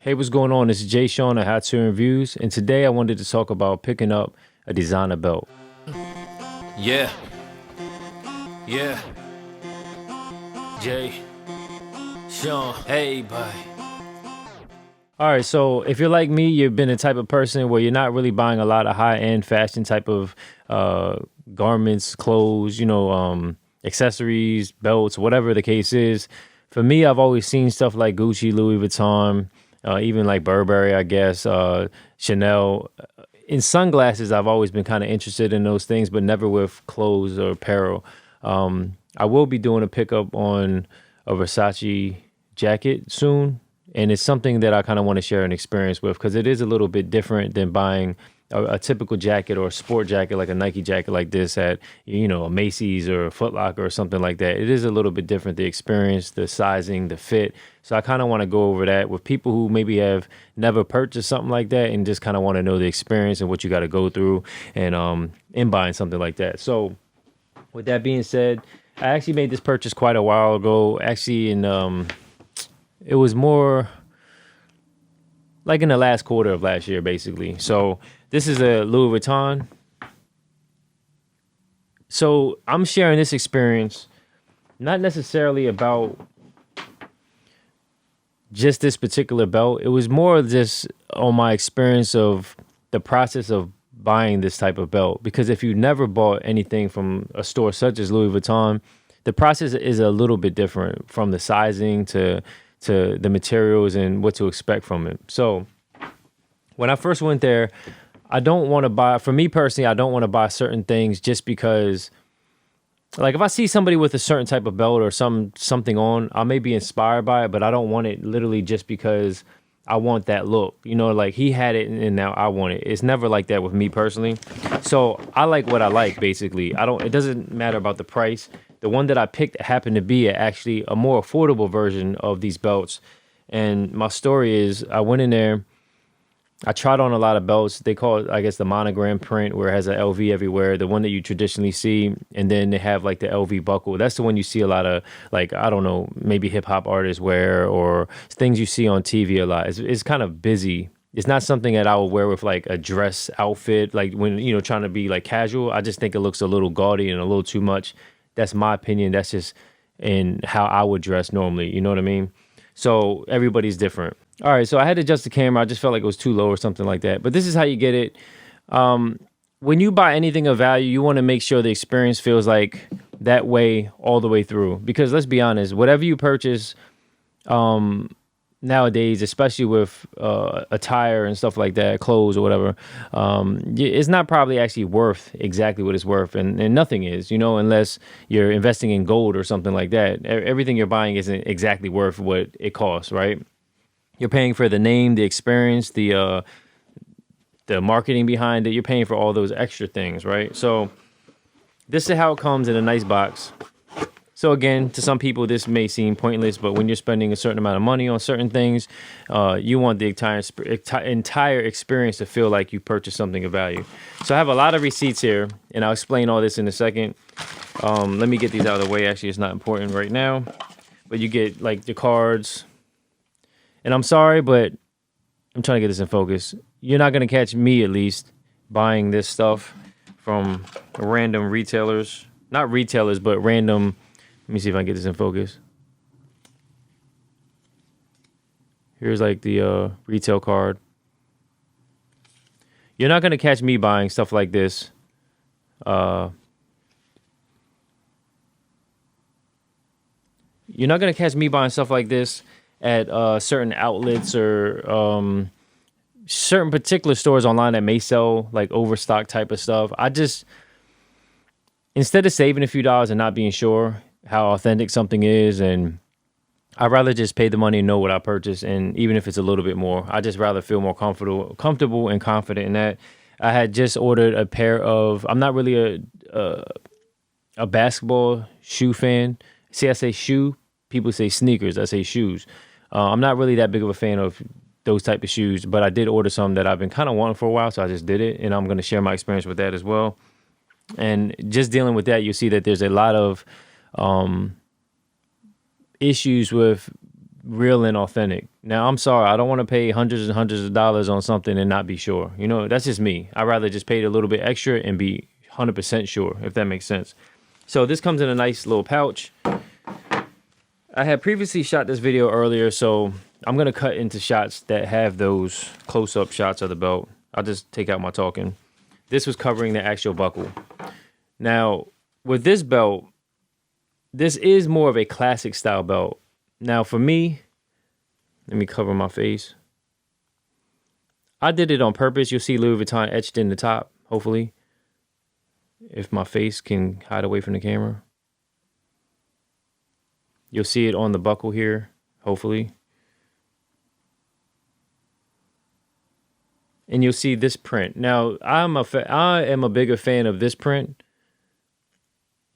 Hey, what's going on? This is Jsean at Hot Two Reviews, and today I wanted to talk about picking up a designer belt. Yeah, yeah, Sean, hey, bye. All right, so if you're like me, you've been the type of person where you're not really buying a lot of high-end fashion type of uh, garments, clothes, accessories, belts, whatever the case is. For me, I've always seen stuff like Gucci, Louis Vuitton, even like Burberry, I guess, Chanel. In sunglasses, I've always been kind of interested in those things, but never with clothes or apparel. I will be doing a pickup on a Versace jacket soon, and it's something that I kind of want to share an experience with because it is a little bit different than buying a typical jacket or a sport jacket like a Nike jacket like this at a Macy's or a Foot Locker or something like that. It is a little bit different, the experience, the sizing, the fit. So I kind of want to go over that with people who maybe have never purchased something like that and just kind of want to know the experience and what you got to go through and in buying something like that. So with that being said, I actually made this purchase quite a while ago. Actually, it was more like in the last quarter of last year, basically. So this is a Louis Vuitton. So I'm sharing this experience, not necessarily about just this particular belt. It was more just on my experience of the process of buying this type of belt. Because if you never bought anything from a store such as Louis Vuitton, the process is a little bit different from the sizing to the materials and what to expect from it. So when I first went there, I don't want to buy, for me personally, I don't want to buy certain things just because, like if I see somebody with a certain type of belt or something on, I may be inspired by it, but I don't want it literally just because I want that look. Like he had it and now I want it. It's never like that with me personally. So I like what I like, basically. It doesn't matter about the price. The one that I picked happened to be actually a more affordable version of these belts. And my story is I went in there, I tried on a lot of belts. They call it, I guess, the monogram print where it has an LV everywhere, the one that you traditionally see. And then they have like the LV buckle. That's the one you see a lot of, like, I don't know, maybe hip hop artists wear or things you see on TV a lot. It's kind of busy. It's not something that I would wear with like a dress outfit, like when, trying to be like casual. I just think it looks a little gaudy and a little too much. That's my opinion. That's just in how I would dress normally. You know what I mean? So everybody's different. All right, so I had to adjust the camera. I just felt like it was too low or something like that. But this is how you get it. When you buy anything of value, you want to make sure the experience feels like that way all the way through. Because let's be honest, whatever you purchase nowadays, especially with attire and stuff like that, clothes or whatever, it's not probably actually worth exactly what it's worth. And nothing is, unless you're investing in gold or something like that. Everything you're buying isn't exactly worth what it costs, right? You're paying for the name, the experience, the marketing behind it. You're paying for all those extra things, right? So this is how it comes in a nice box. So again, to some people, this may seem pointless, but when you're spending a certain amount of money on certain things, you want the entire experience to feel like you purchased something of value. So I have a lot of receipts here, and I'll explain all this in a second. Let me get these out of the way. Actually, it's not important right now. But you get like the cards. And I'm sorry, but I'm trying to get this in focus. You're not going to catch me, at least, buying this stuff from random retailers. Not retailers, but random. Let me see if I can get this in focus. Here's like the retail card. You're not going to catch me buying stuff like this. You're not going to catch me buying stuff like this at certain outlets or certain particular stores online that may sell like overstock type of stuff. Instead of saving a few dollars and not being sure how authentic something is, and I'd rather just pay the money and know what I purchased, and even if it's a little bit more, I just rather feel more comfortable and confident in that. I had just ordered a pair of, I'm not really a basketball shoe fan. See, I say shoe, people say sneakers, I say shoes. I'm not really that big of a fan of those type of shoes, but I did order some that I've been kind of wanting for a while, so I just did it, and I'm going to share my experience with that as well. And just dealing with that, you see that there's a lot of issues with real and authentic. Now, I'm sorry, I don't want to pay hundreds and hundreds of dollars on something and not be sure. You know, that's just me. I'd rather just pay a little bit extra and be 100% sure, if that makes sense. So this comes in a nice little pouch. I had previously shot this video earlier, so I'm going to cut into shots that have those close-up shots of the belt. I'll just take out my talking. This was covering the actual buckle. Now, with this belt, this is more of a classic style belt. Now, for me, let me cover my face. I did it on purpose. You'll see Louis Vuitton etched in the top, hopefully. If my face can hide away from the camera. You'll see it on the buckle here, hopefully. And you'll see this print. Now, I am a bigger fan of this print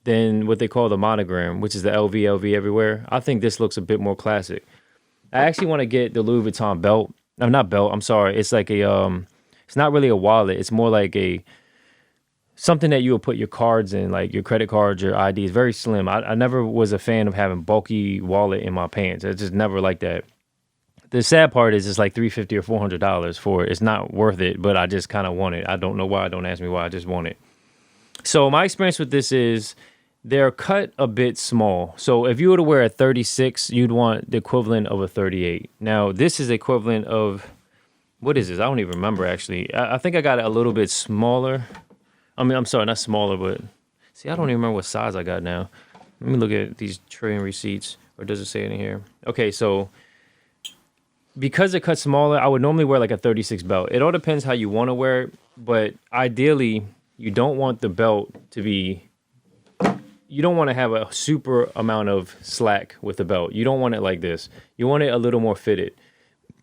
than what they call the monogram, which is the LV everywhere. I think this looks a bit more classic. I actually want to get the Louis Vuitton belt. No, not belt. I'm sorry. It's like a it's not really a wallet. It's more like something that you will put your cards in, like your credit cards, your ID. It's very slim. I never was a fan of having bulky wallet in my pants. I just never liked that. The sad part is it's like $350 or $400 for it. It's not worth it, but I just kind of want it. I don't know why. Don't ask me why. I just want it. So my experience with this is they're cut a bit small. So if you were to wear a 36, you'd want the equivalent of a 38. Now, this is equivalent of, what is this? I don't even remember, actually. I think I got it a little bit smaller. I mean, I'm sorry, not smaller, but see, I don't even remember what size I got now. Let me look at these trading receipts, or does it say it in here? Okay, so because it cut smaller, I would normally wear like a 36 belt. It all depends how you want to wear it, but ideally, you don't want the belt to be, you don't want to have a super amount of slack with the belt. You don't want it like this. You want it a little more fitted.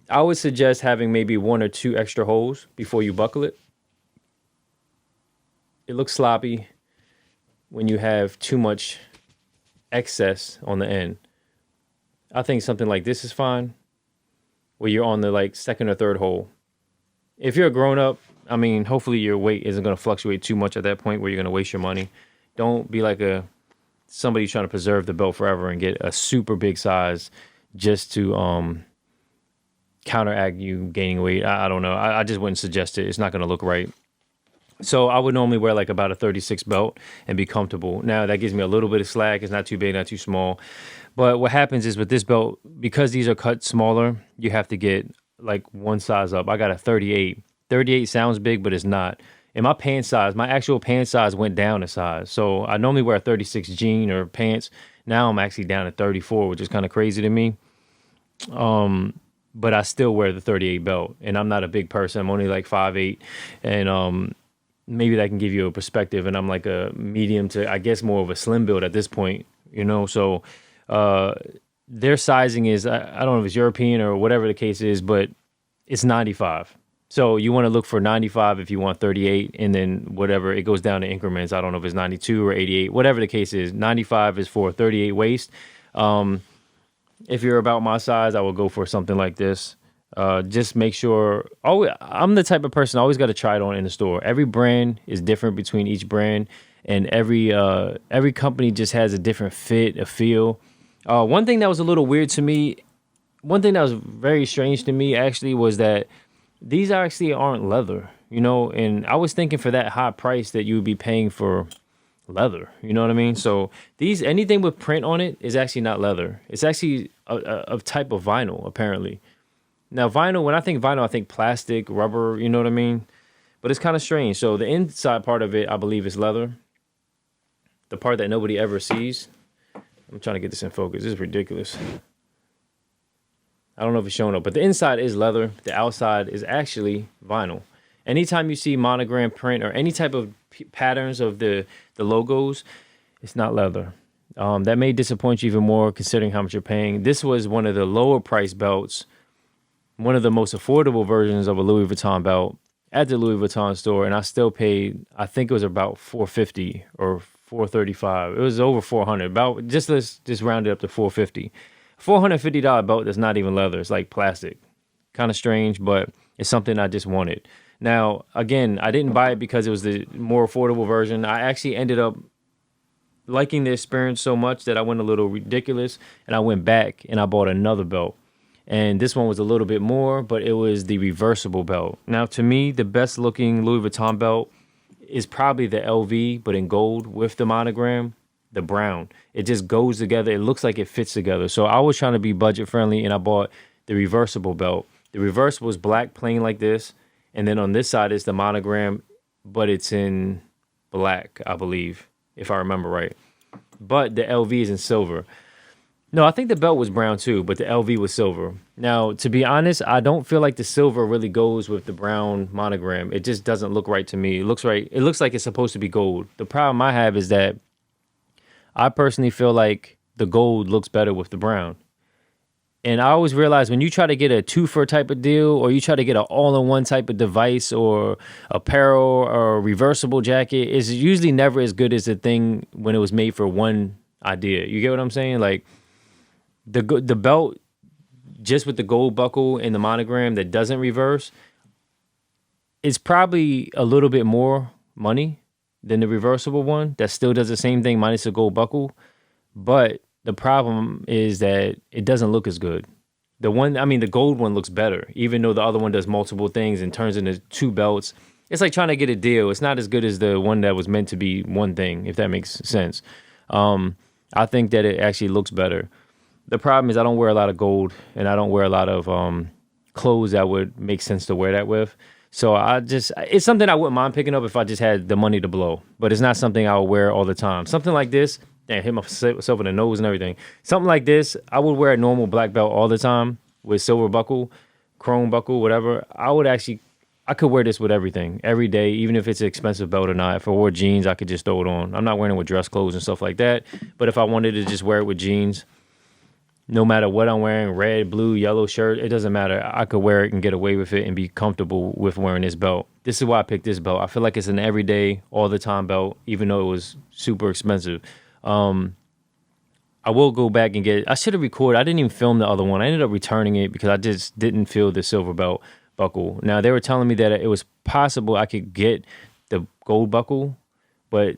I would suggest having maybe 1 or 2 extra holes before you buckle it. It looks sloppy when you have too much excess on the end. I think something like this is fine, where you're on the like 2nd or 3rd hole. If you're a grown up, I mean, hopefully your weight isn't going to fluctuate too much at that point where you're going to waste your money. Don't be like somebody trying to preserve the belt forever and get a super big size just to counteract you gaining weight. I don't know. I just wouldn't suggest it. It's not going to look right. So I would normally wear like about a 36 belt and be comfortable. Now that gives me a little bit of slack. It's not too big, not too small. But what happens is with this belt, because these are cut smaller, you have to get like one size up. I got a 38. 38 sounds big, but it's not. And my pant size, my actual pant size went down a size. So I normally wear a 36 jean or pants. Now I'm actually down to 34, which is kind of crazy to me. But I still wear the 38 belt. And I'm not a big person. I'm only like 5'8". And maybe that can give you a perspective. And I'm like a medium to, I guess, more of a slim build at this point, you know. So their sizing is, I don't know if it's European or whatever the case is, but it's 95. So you want to look for 95 if you want 38, and then whatever, it goes down in increments. I don't know if it's 92 or 88, whatever the case is. 95 is for 38 waist. If you're about my size, I will go for something like this. Just make sure. I'm the type of person I always got to try it on in the store. Every brand is different between each brand, and every company just has a different fit, a feel. One thing that was a little weird to me, one thing that was very strange to me actually was that these actually aren't leather, you know, and I was thinking for that high price that you would be paying for leather, you know what I mean? So anything with print on it is actually not leather. It's actually a type of vinyl, apparently. Now, vinyl, when I think vinyl, I think plastic, rubber, you know what I mean? But it's kind of strange. So the inside part of it, I believe, is leather. The part that nobody ever sees. I'm trying to get this in focus. This is ridiculous. I don't know if it's showing up, but the inside is leather. The outside is actually vinyl. Anytime you see monogram print or any type of patterns of the logos, it's not leather. That may disappoint you even more considering how much you're paying. This was one of the lower price belts, one of the most affordable versions of a Louis Vuitton belt at the Louis Vuitton store, and I still paid, I think it was about $450 or $435. It was over $400. Let's just round it up to $450. $450 belt that's not even leather. It's like plastic. Kind of strange, but it's something I just wanted. Now, again, I didn't buy it because it was the more affordable version. I actually ended up liking the experience so much that I went a little ridiculous and I went back and I bought another belt. And this one was a little bit more, but it was the reversible belt. Now, to me, the best looking Louis Vuitton belt is probably the LV, but in gold with the monogram, the brown. It just goes together. It looks like it fits together. So I was trying to be budget friendly and I bought the reversible belt. The reversible is black, plain like this. And then on this side is the monogram, but it's in black, I believe, if I remember right. But the LV is in silver. No, I think the belt was brown too, but the LV was silver. Now, to be honest, I don't feel like the silver really goes with the brown monogram. It just doesn't look right to me. It looks right. It looks like it's supposed to be gold. The problem I have is that I personally feel like the gold looks better with the brown. And I always realize when you try to get a two-for type of deal or you try to get an all-in-one type of device or apparel or a reversible jacket, it's usually never as good as the thing when it was made for one idea. You get what I'm saying? Like, the belt just with the gold buckle and the monogram that doesn't reverse is probably a little bit more money than the reversible one that still does the same thing minus the gold buckle. But the problem is that it doesn't look as good. The gold one looks better, even though the other one does multiple things and turns into two belts. It's like trying to get a deal. It's not as good as the one that was meant to be one thing, if that makes sense. I think that it actually looks better. The problem is I don't wear a lot of gold and I don't wear a lot of clothes that would make sense to wear that with. So it's something I wouldn't mind picking up if I just had the money to blow, but it's not something I would wear all the time. Something like this, hit myself in the nose and everything. Something like this, I would wear a normal black belt all the time with silver buckle, chrome buckle, whatever. I could wear this with everything every day, even if it's an expensive belt or not. If I wore jeans, I could just throw it on. I'm not wearing it with dress clothes and stuff like that. But if I wanted to just wear it with jeans, no matter what I'm wearing, red, blue, yellow shirt, it doesn't matter. I could wear it and get away with it and be comfortable with wearing this belt. This is why I picked this belt. I feel like it's an everyday, all the time belt, even though it was super expensive. I will go back and I should have recorded. I didn't even film the other one. I ended up returning it because I just didn't feel the silver belt buckle. Now, they were telling me that it was possible I could get the gold buckle, but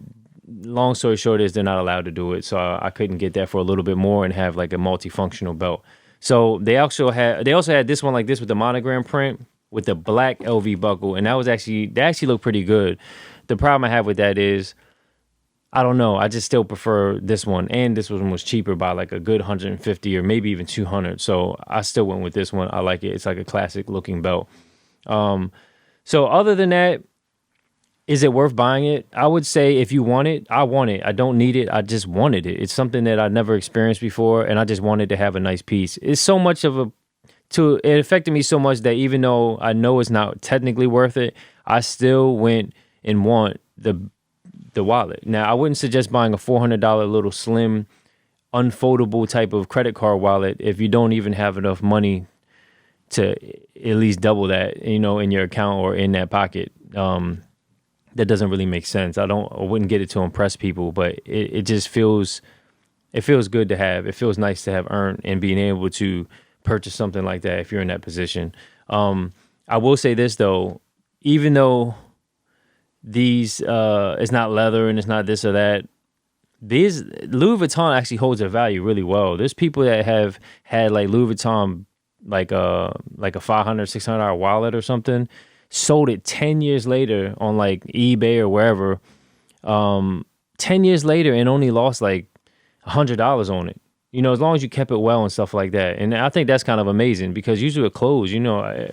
long story short is they're not allowed to do it. So I couldn't get that for a little bit more and have like a multifunctional belt. So they also had this one like this with the monogram print with the black LV buckle. And that actually looked pretty good. The problem I have with that is, I don't know. I just still prefer this one. And this one was cheaper by like a good 150 or maybe even 200. So I still went with this one. I like it. It's like a classic looking belt. So other than that, is it worth buying it? I would say if you want it, I want it. I don't need it. I just wanted it. It's something that I've never experienced before, and I just wanted to have a nice piece. It's so much it affected me so much that even though I know it's not technically worth it, I still went and want the wallet. Now, I wouldn't suggest buying a $400 little slim, unfoldable type of credit card wallet if you don't even have enough money to at least double that, in your account or in that pocket. That doesn't really make sense. I wouldn't get it to impress people, but it just feels good to have. It feels nice to have earned and being able to purchase something like that if you're in that position. I will say this though, even though these it's not leather and it's not this or that, these Louis Vuitton actually holds their value really well. There's people that have had like Louis Vuitton like a $500, $600 wallet or something, sold it 10 years later on like eBay or wherever, 10 years later and only lost like $100 on it. As long as you kept it well and stuff like that. And I think that's kind of amazing because usually with clothes,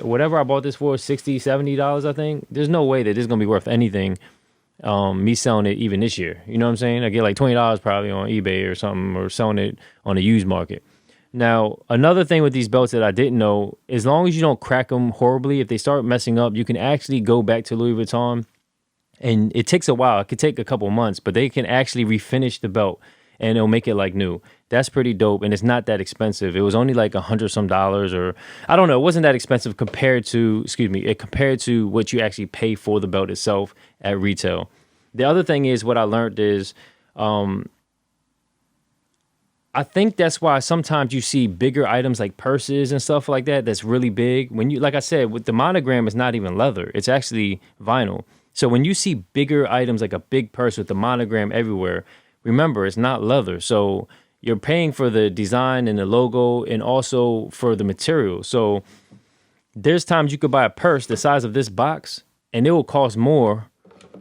whatever I bought this for, $60, $70, I think, there's no way that this is going to be worth anything, me selling it even this year. You know what I'm saying? I get like $20 probably on eBay or something, or selling it on the used market. Now, another thing with these belts that I didn't know, as long as you don't crack them horribly, if they start messing up, you can actually go back to Louis Vuitton, and it takes a while. It could take a couple months, but they can actually refinish the belt, and it'll make it like new. That's pretty dope, and it's not that expensive. It was only like $100 some, or I don't know. It wasn't that expensive compared to what you actually pay for the belt itself at retail. The other thing is, what I learned is, I think that's why sometimes you see bigger items like purses and stuff like that that's really big. When you, like I said, with the monogram, it's not even leather. It's actually vinyl. So when you see bigger items like a big purse with the monogram everywhere, remember, it's not leather. So you're paying for the design and the logo and also for the material. So there's times you could buy a purse the size of this box and it will cost more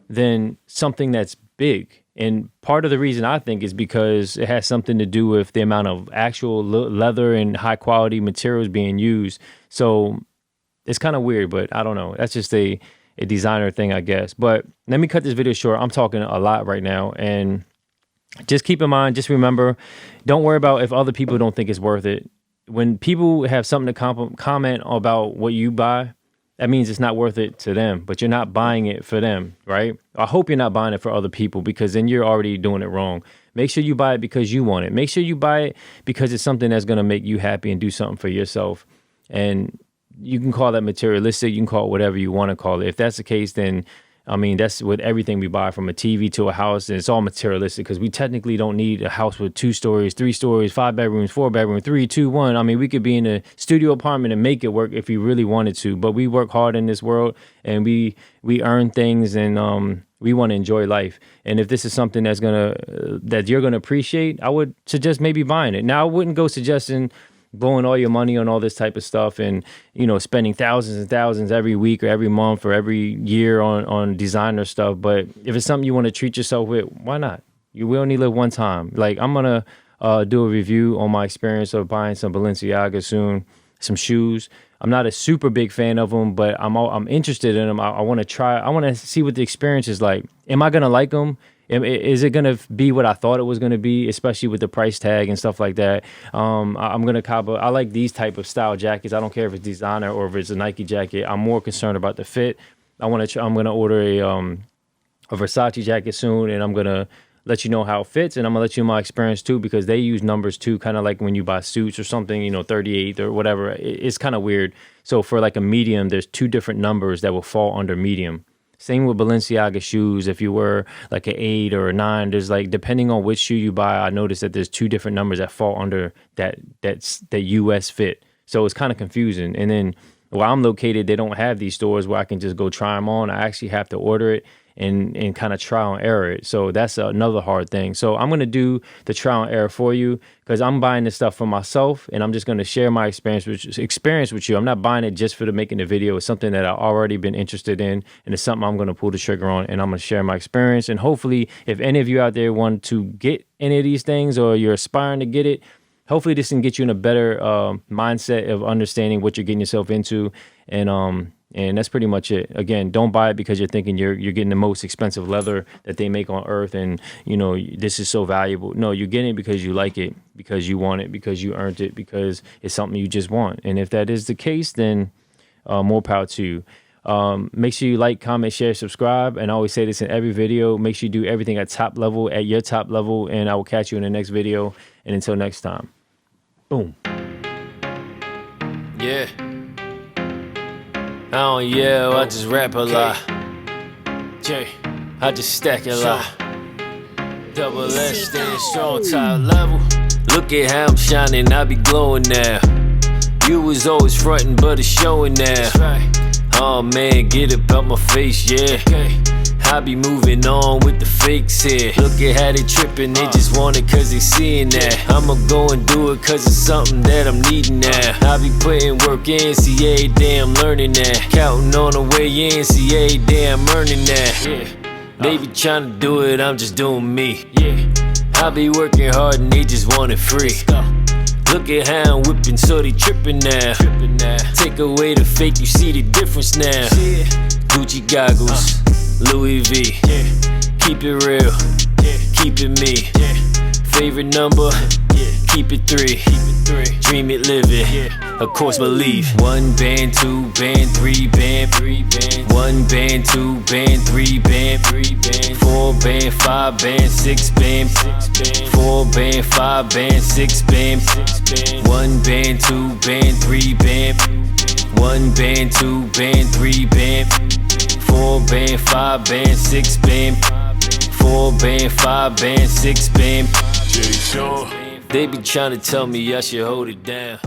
than something that's big. And part of the reason I think is because it has something to do with the amount of actual leather and high quality materials being used. So it's kind of weird, but I don't know. That's just a designer thing, I guess. But let me cut this video short. I'm talking a lot right now. And just keep in mind, just remember, don't worry about if other people don't think it's worth it. When people have something to comment about what you buy, that means it's not worth it to them, but you're not buying it for them, right? I hope you're not buying it for other people, because then you're already doing it wrong. Make sure you buy it because you want it. Make sure you buy it because it's something that's going to make you happy and do something for yourself. And you can call that materialistic. You can call it whatever you want to call it. If that's the case, then I mean, that's with everything we buy, from a TV to a house, and it's all materialistic, because we technically don't need a house with 2 stories, 3 stories, 5 bedrooms, 4 bedrooms, 3, 2, 1. I mean, we could be in a studio apartment and make it work if we really wanted to, but we work hard in this world and we earn things, and we want to enjoy life. And if this is something that you're gonna appreciate, I would suggest maybe buying it. Now, I wouldn't go suggesting blowing all your money on all this type of stuff and, you know, spending thousands and thousands every week or every month or every year on designer stuff. But if it's something you want to treat yourself with, why not? We only live one time. Like, I'm going to do a review on my experience of buying some Balenciaga soon, some shoes. I'm not a super big fan of them, but I'm interested in them. I want to try. I want to see what the experience is like. Am I going to like them? Is it going to be what I thought it was going to be, especially with the price tag and stuff like that? I'm going to cop I like these type of style jackets. I don't care if it's designer or if it's a Nike jacket. I'm more concerned about the fit. I'm going to order a Versace jacket soon, and I'm going to let you know how it fits, and I'm going to let you know my experience too, because they use numbers too, kind of like when you buy suits or something, you know, 38 or whatever. It's kind of weird. So for like a medium, there's 2 different numbers that will fall under medium. Same with Balenciaga shoes. If you were like an 8 or a 9, there's like, depending on which shoe you buy, I noticed that there's 2 different numbers that fall under that US fit. So it's kind of confusing. And then where I'm located, they don't have these stores where I can just go try them on. I actually have to order it and kind of trial and error it. So that's another hard thing. So I'm going to do the trial and error for you, because I'm buying this stuff for myself, and I'm just going to share my experience with you. I'm not buying it just for making the video. It's something that I've already been interested in, and it's something I'm going to pull the trigger on, and I'm going to share my experience. And hopefully, if any of you out there want to get any of these things, or you're aspiring to get it, hopefully this can get you in a better mindset of understanding what you're getting yourself into. And that's pretty much it. Again, don't buy it because you're thinking you're getting the most expensive leather that they make on earth, and, you know, this is so valuable. No, you're getting it because you like it, because you want it, because you earned it, because it's something you just want. And if that is the case, then more power to you. Make sure you like, comment, share, subscribe. And I always say this in every video. Make sure you do everything at your top level, and I will catch you in the next video. And until next time, boom. Yeah. I don't yell, I just rap a lot. I just stack a lot. Double S, staying strong, top level. Look at how I'm shining, I be glowing now. You was always frontin', but it's showing now. Oh man, get it out my face, yeah. I be moving on with the fakes here. Look at how they trippin', they just want it cause they seeing that. I'ma go and do it cause it's something that I'm needing now. I be putting work in, see every day I'm learning that. Counting on the way in, see every day I'm earning that. They be tryna do it, I'm just doing me. I be working hard and they just want it free. Look at how I'm whipping, so they trippin' now. Take away the fake, you see the difference now. Gucci goggles, Louis V, keep it real, keep it me. Favorite number, keep it 3. Dream it, live it, of course believe. 1 band, 2 band, 3 band, 1 band, 2 band, 3 band, 4 band, 5 band, 6 band, 4 band, 5 band, 6 band, 1 band, 2 band, 3 band, 1 band, 2 band, 3 band, 4 band, 5 band, 6 band, 4 band, 5 band, 6 band. Jsean. They be trying to tell me I should hold it down.